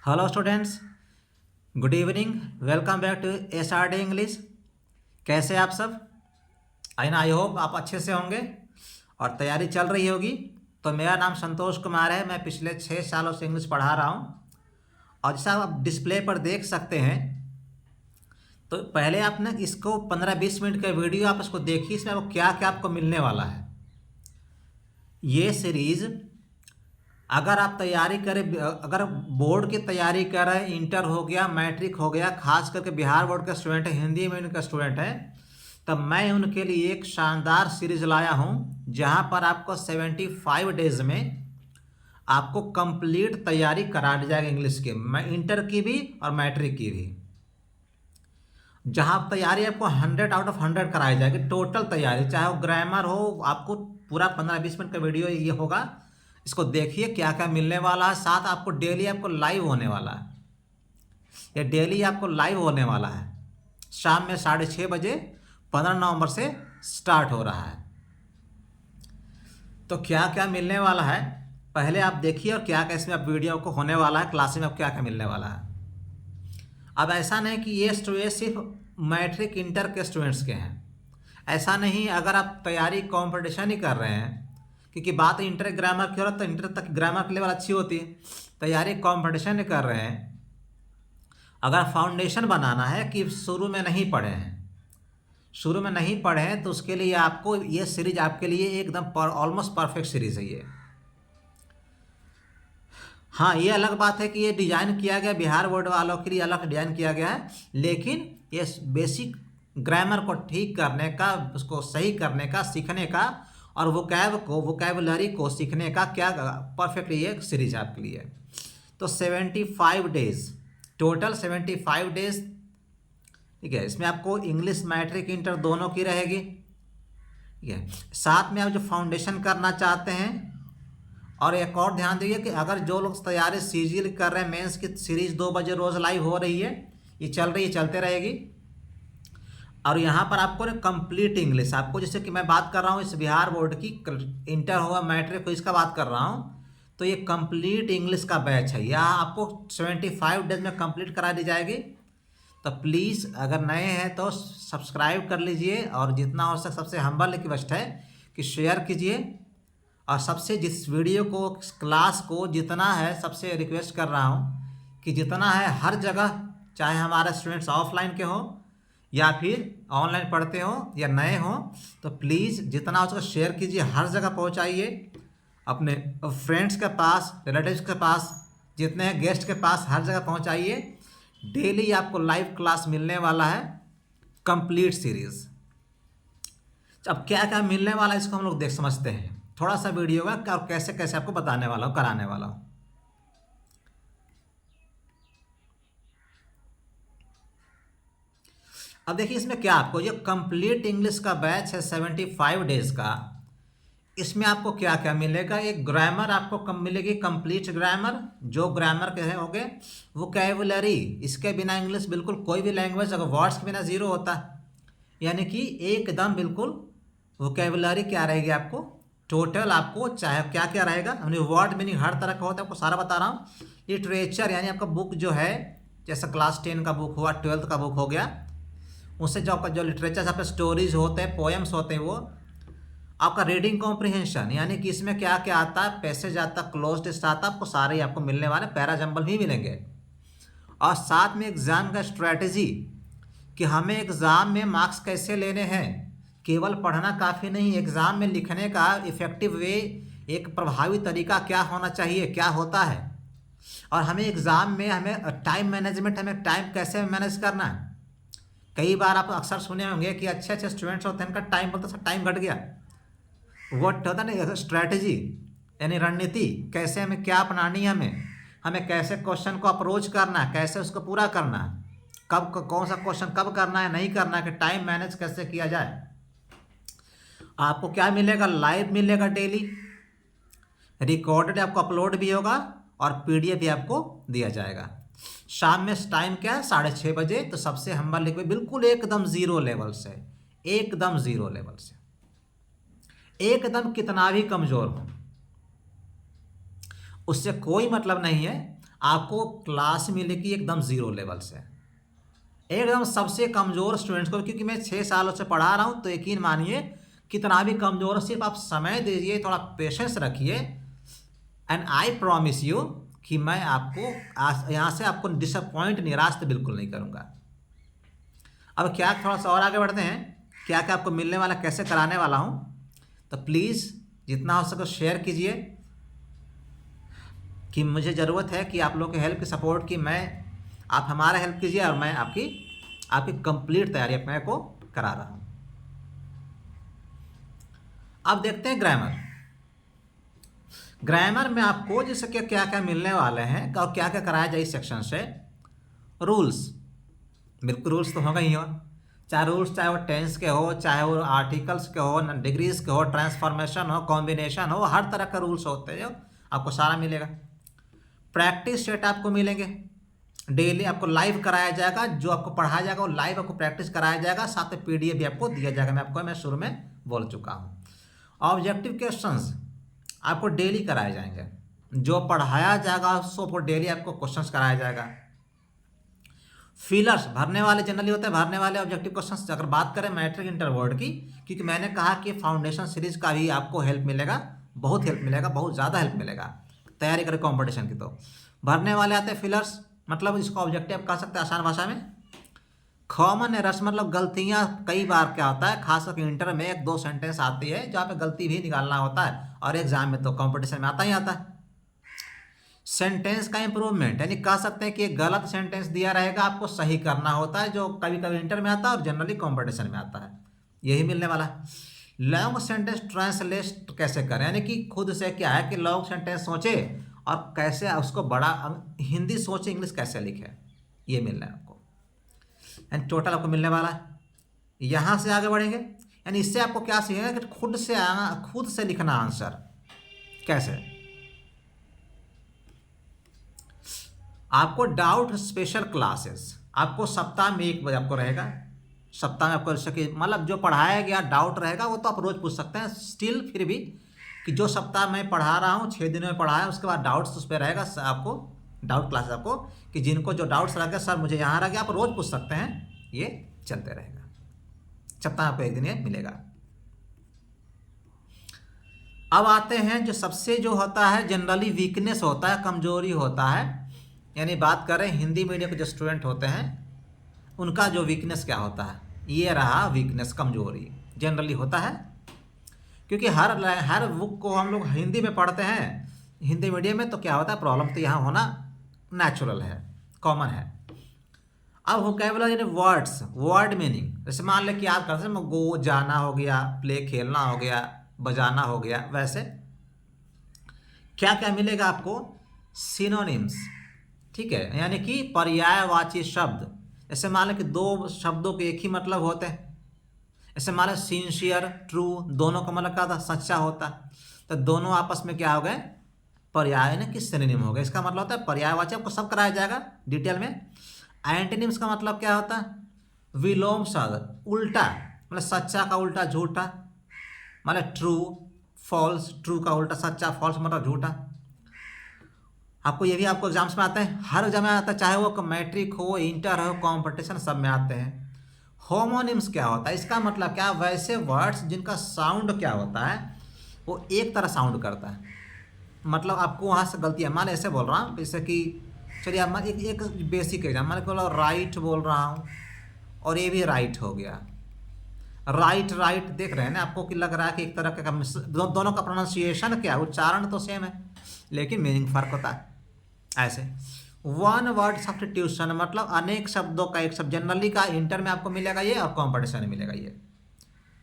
Hello students, good evening. Welcome back to SRD English. कैसे आप सब? आई होप आप अच्छे से होंगे और तैयारी चल रही होगी। तो मेरा नाम संतोष कुमार है। मैं पिछले 6 सालों से इंग्लिश पढ़ा रहा हूँ। और जैसा आप डिस्प्ले पर देख सकते हैं, तो पहले आप ना इसको 15-20 मिनट का वीडियो आप इसको देखिए। इसमें आपको क्या क्या आपको मिलने वाला है। ये सीरीज़ अगर आप तैयारी करें, अगर बोर्ड की तैयारी कर रहे हैं, इंटर हो गया, मैट्रिक हो गया, खास करके बिहार बोर्ड के स्टूडेंट हैं, हिंदी मीडियम के स्टूडेंट हैं, तब मैं उनके लिए एक शानदार सीरीज लाया हूं जहां पर आपको 75 डेज में आपको कंप्लीट तैयारी करा दी जाएगी इंग्लिश की, इंटर की भी और मैट्रिक की भी। जहां तैयारी आपको 100 आउट ऑफ 100 कराई जाएगी। टोटल तैयारी, चाहे वो ग्रामर हो, आपको पूरा 15-20 मिनट का वीडियो ये होगा। इसको देखिए क्या क्या मिलने वाला है। साथ आपको डेली आपको लाइव होने वाला है। ये डेली आपको लाइव होने वाला है। शाम में 6:30 बजे 15 नवंबर से स्टार्ट हो रहा है। तो क्या क्या मिलने वाला है पहले आप देखिए, और क्या क्या इसमें अब वीडियो को होने वाला है, क्लास में अब क्या क्या मिलने वाला है। अब ऐसा नहीं कि ये सिर्फ मैट्रिक इंटर के स्टूडेंट्स के हैं, ऐसा नहीं। अगर आप तैयारी कंपटीशन ही कर रहे हैं, क्योंकि बात इंटर ग्रामर की हो रहा है, तो इंटर तक ग्रामर की लेवल अच्छी होती है। तैयारी कंपटीशन कर रहे हैं, अगर फाउंडेशन बनाना है कि शुरू में नहीं पढ़े हैं, शुरू में नहीं पढ़े हैं, तो उसके लिए आपको ये सीरीज आपके लिए एकदम ऑलमोस्ट परफेक्ट सीरीज है ये। हाँ, ये अलग बात है कि ये डिज़ाइन किया गया बिहार बोर्ड वालों के लिए, अलग डिज़ाइन किया गया है, लेकिन ये बेसिक ग्रामर को ठीक करने का, उसको सही करने का, सीखने का, और वोकैबुलरी को सीखने का क्या परफेक्ट ये सीरीज आपके लिए। तो 75 डेज, टोटल 75 डेज, ठीक है। इसमें आपको इंग्लिश मैट्रिक इंटर दोनों की रहेगी, ठीक है। साथ में आप जो फाउंडेशन करना चाहते हैं, और एक और ध्यान दीजिए कि अगर जो लोग तैयारी सीजीएल कर रहे हैं, मेंस की सीरीज 2 बजे रोज लाइव हो रही है, ये चल रही है, चलते रहेगी। और यहाँ पर आपको ना कंप्लीट इंग्लिश, आपको जैसे कि मैं बात कर रहा हूँ इस बिहार बोर्ड की, इंटर हुआ मैट्रिक हो, इसका बात कर रहा हूँ, तो ये कंप्लीट इंग्लिश का बैच है। यह आपको 75 डेज में कंप्लीट करा दी जाएगी। तो प्लीज़ अगर नए हैं तो सब्सक्राइब कर लीजिए, और जितना हो सके सबसे हम्बल रिक्वेस्ट है कि शेयर कीजिए। और सबसे जिस वीडियो को, क्लास को जितना है, सबसे रिक्वेस्ट कर रहा हूँ कि जितना है हर जगह, चाहे हमारे स्टूडेंट्स ऑफलाइन के हों या फिर ऑनलाइन पढ़ते हो या नए हों, तो प्लीज़ जितना हो सके शेयर कीजिए, हर जगह पहुँचाइए, अपने फ्रेंड्स के पास, रिलेटिव्स के पास, जितने गेस्ट के पास, हर जगह पहुँचाइए। डेली आपको लाइव क्लास मिलने वाला है, कंप्लीट सीरीज। अब क्या क्या मिलने वाला है इसको हम लोग समझते हैं थोड़ा सा वीडियो में, और कैसे कैसे आपको बताने वाला हूँ, कराने वाला हूँ। अब देखिए इसमें क्या, आपको ये कंप्लीट इंग्लिश का बैच है 75 डेज का। इसमें आपको क्या क्या मिलेगा, एक ग्रामर आपको कम मिलेगी, कंप्लीट ग्रामर, जो ग्रामर के हो गए। वोकैबुलरी, इसके बिना इंग्लिश बिल्कुल कोई भी लैंग्वेज अगर वर्ड्स के बिना जीरो होता है, यानी कि एकदम बिल्कुल वोकैबुलरी क्या रहेगी आपको, टोटल आपको चाहे क्या क्या रहेगा, हमने वर्ड मीनिंग हर तरह का होता है, आपको सारा बता रहा हूँ। लिटरेचर यानी आपका बुक जो है, जैसे क्लास 10 का बुक हुआ, 12th का बुक हो गया, उससे जो आपका जो लिटरेचर आपके स्टोरीज होते हैं, पोएम्स होते हैं, वो आपका रीडिंग कॉम्प्रिहेंशन, यानी कि इसमें क्या क्या आता है, पैसेज आता है, क्लोज टेस्ट आता है, आपको सारे ही आपको मिलने वाले, पैरा जंबल भी मिलेंगे। और साथ में एग्जाम का स्ट्रैटेजी, कि हमें एग्जाम में मार्क्स कैसे लेने हैं। केवल पढ़ना काफ़ी नहीं, एग्जाम में लिखने का इफेक्टिव वे, एक प्रभावी तरीका क्या होना चाहिए, क्या होता है। और हमें एग्जाम में हमें टाइम मैनेजमेंट, हमें टाइम कैसे मैनेज करना है। कई बार आप अक्सर सुने होंगे कि अच्छे अच्छे स्टूडेंट्स होते हैं, उनका टाइम बोलते सब टाइम घट गया। वो होता है ना स्ट्रैटेजी, यानी रणनीति, कैसे हमें क्या अपनानी है, हमें कैसे क्वेश्चन को अप्रोच करना है, कैसे उसको पूरा करना है, कब कौन सा क्वेश्चन कब करना है, नहीं करना है, कि टाइम मैनेज कैसे किया जाए। आपको क्या मिलेगा, लाइव मिलेगा डेली, रिकॉर्डेड आपको अपलोड भी होगा, और PDF भी आपको दिया जाएगा। शाम में टाइम क्या है, 6:30 बजे। तो सबसे हम्बल लिखे, बिल्कुल एकदम जीरो लेवल से, एकदम जीरो लेवल से, एकदम कितना भी कमजोर हो, उससे कोई मतलब नहीं है। आपको क्लास मिलेगी एकदम ज़ीरो लेवल से, एकदम सबसे कमज़ोर स्टूडेंट्स को, क्योंकि मैं 6 सालों से पढ़ा रहा हूँ, तो यकीन मानिए कितना भी कमज़ोर, सिर्फ आप समय दीजिए, थोड़ा पेशेंस रखिए, एंड आई प्रॉमिस यू कि मैं आपको यहाँ से आपको डिसअपॉइंट, निराश तो बिल्कुल नहीं करूँगा। अब क्या, थोड़ा सा और आगे बढ़ते हैं, क्या क्या आपको मिलने वाला, कैसे कराने वाला हूँ। तो प्लीज़ जितना हो सके शेयर कीजिए कि मुझे ज़रूरत है कि आप लोग की हेल्प की, सपोर्ट की, आप हमारा हेल्प कीजिए और मैं आपकी कंप्लीट तैयारी अपने को करा रहा हूँ। अब देखते हैं ग्रामर में आपको जैसे कि क्या क्या मिलने वाले हैं और क्या क्या कराया जाए इस सेक्शन से। रूल्स, बिल्कुल रूल्स तो होगा ही हो, चाहे वो टेंस के हो, चाहे वो आर्टिकल्स के हो, डिग्रीज के हो, ट्रांसफॉर्मेशन हो, कॉम्बिनेशन हो, हर तरह का रूल्स होते हैं, आपको सारा मिलेगा। प्रैक्टिस सेट आपको मिलेंगे, डेली आपको लाइव कराया जाएगा, जो आपको पढ़ाया जाएगा वो लाइव आपको प्रैक्टिस कराया जाएगा, साथ में पीडीएफ भी आपको दिया जाएगा, मैं शुरू में बोल चुका हूँ। ऑब्जेक्टिव क्वेश्चंस आपको डेली कराए जाएंगे, जो पढ़ाया जाएगा उसको आपको डेली आपको क्वेश्चंस कराया जाएगा। फिलर्स भरने वाले जनरली होते हैं, भरने वाले ऑब्जेक्टिव क्वेश्चंस। अगर बात करें मैट्रिक इंटर बोर्ड की, क्योंकि मैंने कहा कि फाउंडेशन सीरीज का भी आपको हेल्प मिलेगा, बहुत हेल्प मिलेगा, बहुत ज़्यादा हेल्प मिलेगा तैयारी करें कंपटीशन की। तो भरने वाले आते हैं फिलर्स, मतलब इसको ऑब्जेक्टिव कह सकते हैं आसान भाषा में। कॉमन एरर्स मतलब गलतियाँ, कई बार क्या होता है, खासकर इंटर में 1-2 सेंटेंस आती है जहाँ पे गलती भी निकालना होता है, और एग्जाम में तो कंपटीशन में आता ही आता है। सेंटेंस का इंप्रूवमेंट, यानी कह सकते हैं कि एक गलत सेंटेंस दिया रहेगा, आपको सही करना होता है, जो कभी कभी इंटर में आता है और जनरली कंपटीशन में आता है, यही मिलने वाला है। लॉन्ग सेंटेंस ट्रांसलेट कैसे करें, यानी कि खुद से क्या है कि लॉन्ग सेंटेंस सोचे और कैसे उसको बड़ा हिंदी सोचे, इंग्लिश कैसे लिखे, ये मिलना है आपको, एंड टोटल आपको मिलने वाला है। यहाँ से आगे बढ़ेंगे, यानी इससे आपको क्या सीखेगा कि खुद से लिखना आंसर कैसे। आपको डाउट स्पेशल क्लासेस आपको सप्ताह में 1 बजे आपको रहेगा, सप्ताह में आपको जैसे कि मतलब जो पढ़ाया गया डाउट रहेगा वो तो आप रोज़ पूछ सकते हैं, स्टिल फिर भी कि जो सप्ताह मैं पढ़ा रहा हूँ 6 दिनों में पढ़ाया, उसके बाद डाउट्स उस पर रहेगा, आपको डाउट क्लासेस आपको, कि जिनको जो डाउट्स रह गया, सर मुझे यहाँ रह गया, आप रोज़ पूछ सकते हैं, ये चलते रहेगा, सप्ताह आपको 1 दिन ये मिलेगा। अब आते हैं जो सबसे जो होता है जनरली वीकनेस होता है, कमजोरी होता है, यानी बात करें हिंदी मीडियम के जो स्टूडेंट होते हैं उनका जो वीकनेस क्या होता है, ये रहा वीकनेस, कमजोरी जनरली होता है, क्योंकि हर बुक को हम लोग हिंदी में पढ़ते हैं, हिंदी मीडियम में, तो क्या होता है, प्रॉब्लम तो यहाँ होना नेचुरल है, कॉमन है। अब वोकैबुलरी वर्ड्स, वर्ड मीनिंग, जैसे मान लें कि आप करते हैं गो जाना हो गया, प्ले खेलना हो गया, बजाना हो गया, वैसे क्या क्या मिलेगा आपको, सिनोनिम्स, ठीक है, यानी कि पर्यायवाची शब्द, जैसे मान लें कि 2 शब्दों के एक ही मतलब होते हैं, जैसे मान लें सिंसियर, ट्रू, दोनों का मतलब क्या था, सच्चा होता, तो दोनों आपस में क्या हो गए, पर्याय यानी कि सिनोनिम हो गए, इसका मतलब होता है पर्यायवाची, आपको सब कराया जाएगा डिटेल में। एंटोनिम्स का मतलब क्या होता है, विलोम शब्द, उल्टा, मतलब सच्चा का उल्टा झूठा, मतलब ट्रू फॉल्स, ट्रू का उल्टा सच्चा, फॉल्स मतलब झूठा। आपको ये भी आपको एग्जाम्स में आते हैं, हर एग्जाम में आता है, चाहे वो मैट्रिक हो, इंटर हो, कंपटीशन, सब में आते हैं। होमोनिम्स क्या होता है, इसका मतलब क्या, वैसे वर्ड्स जिनका साउंड क्या होता है, वो एक तरह साउंड करता है, मतलब आपको वहाँ से गलती है, मान ऐसे बोल रहा हूँ, जैसे कि चलिए आप एक बेसिक एग्जाम, मान बोला राइट बोल रहा हूँ और ये भी राइट हो गया, राइट देख रहे हैं ना, आपको कि लग रहा है कि एक तरह का दोनों का प्रोनाउंसिएशन क्या, उच्चारण तो सेम है लेकिन मीनिंग फर्क होता है। ऐसे वन वर्ड सब्स्टिट्यूशन, मतलब अनेक शब्दों का एक शब्द, जनरली का इंटर में आपको मिलेगा ये, और कॉम्पिटिशन में मिलेगा ये,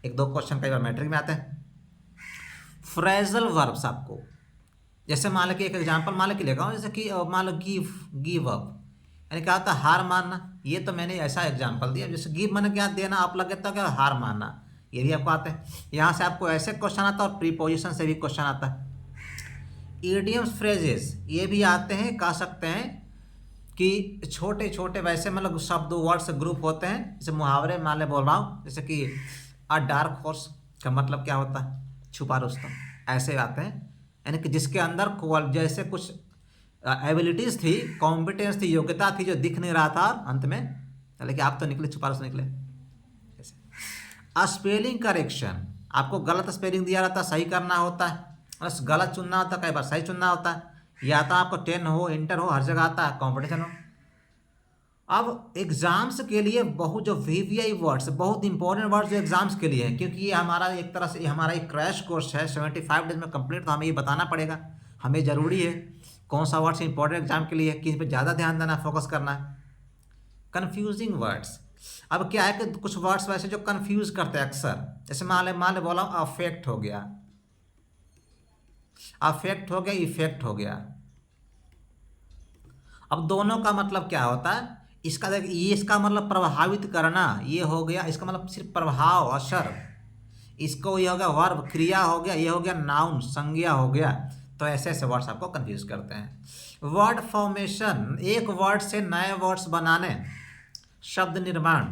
1-2 क्वेश्चन कई बार मैट्रिक में आते हैं। फ्रेजल वर्ब्स आपको, जैसे मान लो कि एक एग्जांपल मान लो कि लेगा हूँ, जैसे कि मान लो गिव अप, यानी क्या होता है, हार मानना, ये तो मैंने ऐसा एग्जांपल दिया, जैसे गिव माने क्या देना, आप लगे तो क्या हार मानना, ये भी आपको आता है। यहाँ से आपको ऐसे क्वेश्चन आता है और प्रीपोजिशन से भी क्वेश्चन आता है। इडियम्स फ्रेजेस ये भी आते हैं, कह सकते हैं कि छोटे छोटे वैसे मतलब शब्द वर्ड्स ग्रुप होते हैं, जैसे मुहावरे मान ले बोल रहा हूँ, जैसे कि अ डार्क हॉर्स का मतलब क्या होता है, छुपा रुस्तम, ऐसे आते हैं, यानी कि जिसके अंदर जैसे कुछ एबिलिटीज़ थी, कॉम्पिटेंस थी, योग्यता थी, जो दिख नहीं रहा था अंत में, लेकिन आप तो निकले, छुपा से निकले। स्पेलिंग करेक्शन, आपको गलत स्पेलिंग दिया रहता, सही करना होता है, बस गलत चुनना होता है, कई बार सही चुनना होता है, या तो आपको 10 हो, इंटर हो, हर जगह आता है, कॉम्पिटिशन हो। अब एग्जाम्स के लिए बहुत जो वीवीआई वर्ड्स, बहुत इंपॉर्टेंट वर्ड्स जो एग्जाम्स के लिए है, क्योंकि ये हमारा एक तरह से हमारा एक क्रैश कोर्स है 75 डेज में कंप्लीट, तो हमें ये बताना पड़ेगा, हमें ज़रूरी है कौन सा वर्ड्स इंपॉर्टेंट एग्जाम के लिए है, किस पे ज़्यादा ध्यान देना, फोकस करना है। कन्फ्यूजिंग वर्ड्स, अब क्या है कि कुछ वर्ड्स वैसे जो कन्फ्यूज करते हैं अक्सर, जैसे मान ले बोला अफेक्ट हो गया, अफेक्ट हो गया, इफेक्ट हो गया। अब दोनों का मतलब क्या होता है, इसका देख, ये इसका मतलब प्रभावित करना, ये हो गया, इसका मतलब सिर्फ प्रभाव, असर, इसको ये हो गया वर्ब, क्रिया हो गया, ये हो गया नाउन, संज्ञा हो गया। तो ऐसे ऐसे वर्ड्स आपको कंफ्यूज करते हैं। वर्ड फॉर्मेशन, एक वर्ड से नए वर्ड्स बनाने, शब्द निर्माण,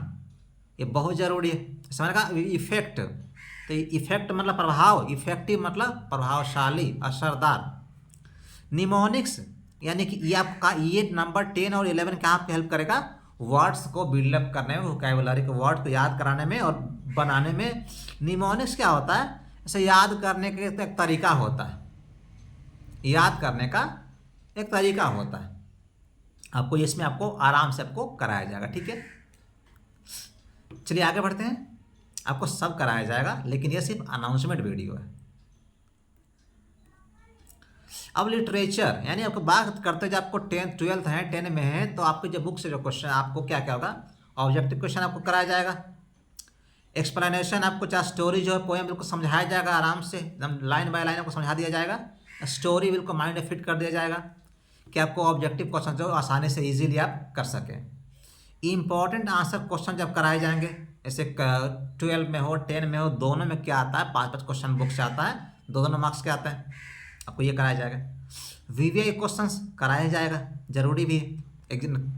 ये बहुत जरूरी है। समझ का। इफेक्ट, तो इफेक्ट मतलब प्रभाव, इफेक्टिव मतलब प्रभावशाली, असरदार। निमोनिक्स, यानी कि ये आपका ये नंबर 10 और 11 क्या आपको हेल्प करेगा, वर्ड्स को बिल्डअप करने में, वोकैबुलरी के वर्ड को याद कराने में और बनाने में। निमोनिक्स क्या होता है, इसे याद करने का एक तरीका होता है, याद करने का एक तरीका होता है, आपको इसमें आपको आराम से आपको कराया जाएगा, ठीक है। चलिए आगे बढ़ते हैं, आपको सब कराया जाएगा, लेकिन ये सिर्फ अनाउंसमेंट वीडियो है। अब लिटरेचर, यानी आपको बात करते हैं जब आपको 10th 12th है, 10 में है, तो आपके जो बुक से जो क्वेश्चन आपको क्या क्या होगा, ऑब्जेक्टिव क्वेश्चन आपको कराया जाएगा। एक्सप्लेनेशन, आपको चाहे स्टोरी जो है पोएम बिल्कुल समझाया जाएगा आराम से, एकदम लाइन बाय लाइन आपको समझा दिया जाएगा, स्टोरी बिल्कुल माइंड में फिट कर दिया जाएगा कि आपको ऑब्जेक्टिव क्वेश्चन जो आसानी से ईजिली आप कर सकें। इंपॉर्टेंट आंसर क्वेश्चन जब कराए जाएंगे, जैसे 12 में हो, 10 में हो, दोनों में क्या आता है, 5-5 क्वेश्चन बुक से आता है, दोनों मार्क्स के आते हैं, आपको ये कराया जाएगा। वीवीआई क्वेश्चंस कराया जाएगा, जरूरी भी है,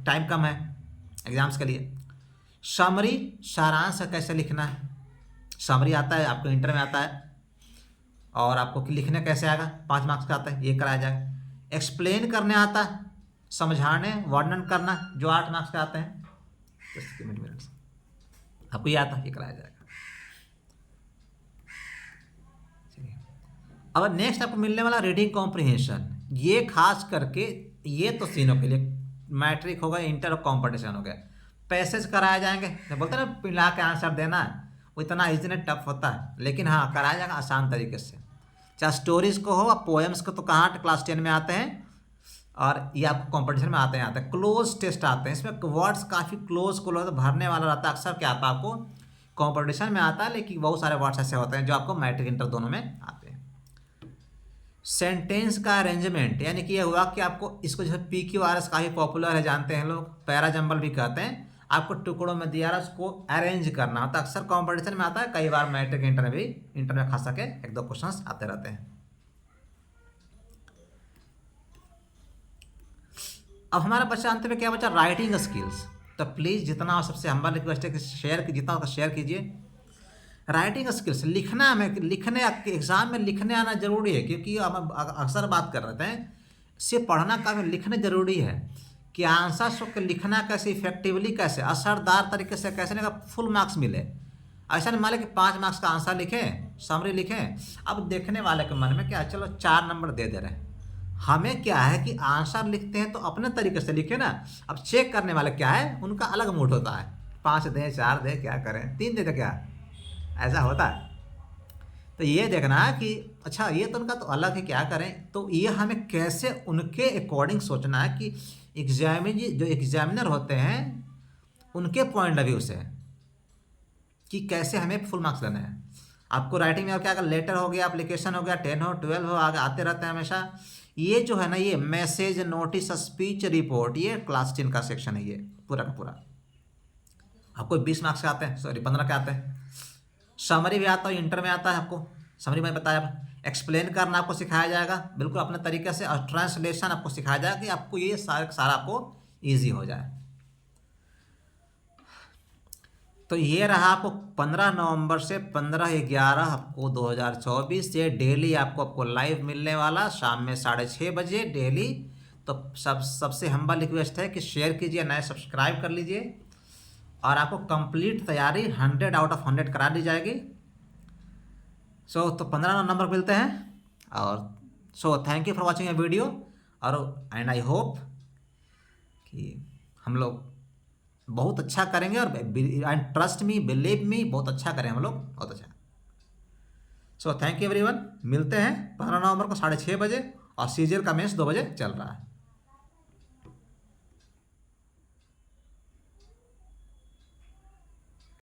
टाइम कम है एग्जाम्स के लिए। समरी, सारांश कैसे लिखना है, समरी आता है आपको इंटर में आता है, और आपको लिखने कैसे आएगा, 5 मार्क्स का आता है, ये कराया जाएगा। एक्सप्लेन करने आता है, समझाने, वर्णन करना, जो 8 मार्क्स का आते हैं, मिनट्स आपको ये आता है, ये कराया जाएगा। अब नेक्स्ट आपको मिलने वाला रीडिंग कॉम्प्रिहेंशन, ये खास करके ये तो तीनों के लिए, मैट्रिक हो गया, इंटर और कॉम्पिटिशन हो गया। पैसेज कराए जाएंगे, तो बोलते हैं ना मिला के आंसर देना है, वो इतना ईजी नहीं, टफ होता है, लेकिन हाँ कराया जाएगा आसान तरीके से। चाहे स्टोरीज को हो, पोएम्स को तो कहाँ क्लास 10 में आते हैं, और ये आपको कॉम्पिटिशन में आते हैं क्लोज टेस्ट आते हैं, इसमें वर्ड्स काफ़ी क्लोज भरने वाला रहता है, अक्सर क्या आता है आपको कॉम्पिटिशन में आता है, लेकिन बहुत सारे वर्ड्स ऐसे होते हैं जो आपको मैट्रिक इंटर दोनों में आते हैं। सेंटेंस का अरेंजमेंट, यानी कि ये हुआ कि आपको इसको जो PQRS काफ़ी पॉपुलर है, जानते हैं लोग, पैरा जंबल भी कहते हैं, आपको टुकड़ों में दिया रहा उसको अरेंज करना होता है, अक्सर कॉम्पिटिशन में आता है, कई बार मैट्रिक इंटर में खास करके 1-2 क्वेश्चंस आते रहते हैं। अब हमारा बच्चा अंत में क्या बचा, राइटिंग स्किल्स। तो प्लीज़ जितना सबसे हम्बल रिक्वेस्ट है कि जितना होगा शेयर कीजिए। राइटिंग स्किल्स, लिखना में, लिखने एग्जाम में लिखने आना जरूरी है, क्योंकि हम अक्सर बात कर रहे थे, सिर्फ पढ़ना का लिखने जरूरी है, कि आंसर को लिखना कैसे, इफेक्टिवली कैसे, असरदार तरीके से कैसे नहीं, फुल मार्क्स मिले। ऐसा नहीं मान लें कि 5 मार्क्स का आंसर लिखें, समरी लिखें, अब देखने वाले के मन में क्या, चलो 4 नंबर दे रहे हैं, हमें क्या है कि आंसर लिखते हैं तो अपने तरीके से लिखे ना। अब चेक करने वाले क्या है, उनका अलग मूड होता है, 5 दें, 4 दें, क्या करें, 3 दे तो क्या, ऐसा होता है। तो ये देखना है कि अच्छा ये तो उनका तो अलग है, क्या करें। तो ये हमें कैसे उनके अकॉर्डिंग सोचना है कि जो एग्जामिनर होते हैं उनके पॉइंट ऑफ व्यू से, कि कैसे हमें फुल मार्क्स लेने हैं। आपको राइटिंग में क्या, अगर लेटर हो गया, एप्लीकेशन हो गया, 10 हो, 12 हो, आगे आते रहते हैं हमेशा। ये जो है ना, ये मैसेज, नोटिस, स्पीच, रिपोर्ट, ये क्लास 10 का सेक्शन है, ये पूरा का पूरा। आपको 20 मार्क्स के आते हैं, सॉरी 15 के आते हैं। समरी भी आता है, इंटर में आता है आपको, समरी में बताया। एक्सप्लेन करना आपको सिखाया जाएगा बिल्कुल अपने तरीके से, और ट्रांसलेशन आपको सिखाया जाएगा कि आपको ये सारा आपको ईजी हो जाए। तो ये रहा आपको 15 नवंबर से 15/11 आपको 2024, ये डेली आपको लाइव मिलने वाला, शाम में 6:30 बजे डेली। तो सबसे हम्बल रिक्वेस्ट है कि शेयर कीजिए, नए सब्सक्राइब कर लीजिए और आपको कंप्लीट तैयारी 100 आउट ऑफ 100 करा दी जाएगी। तो 15 नंबर मिलते हैं। और thank you for watching A video. और एंड आई होप कि हम लोग बहुत अच्छा करेंगे और and trust me, believe me, बहुत अच्छा करें हम लोग, बहुत अच्छा। Thank you everyone. मिलते हैं 15 नवंबर को 6:30 बजे और सीजीएल का मैच 2 बजे चल रहा है।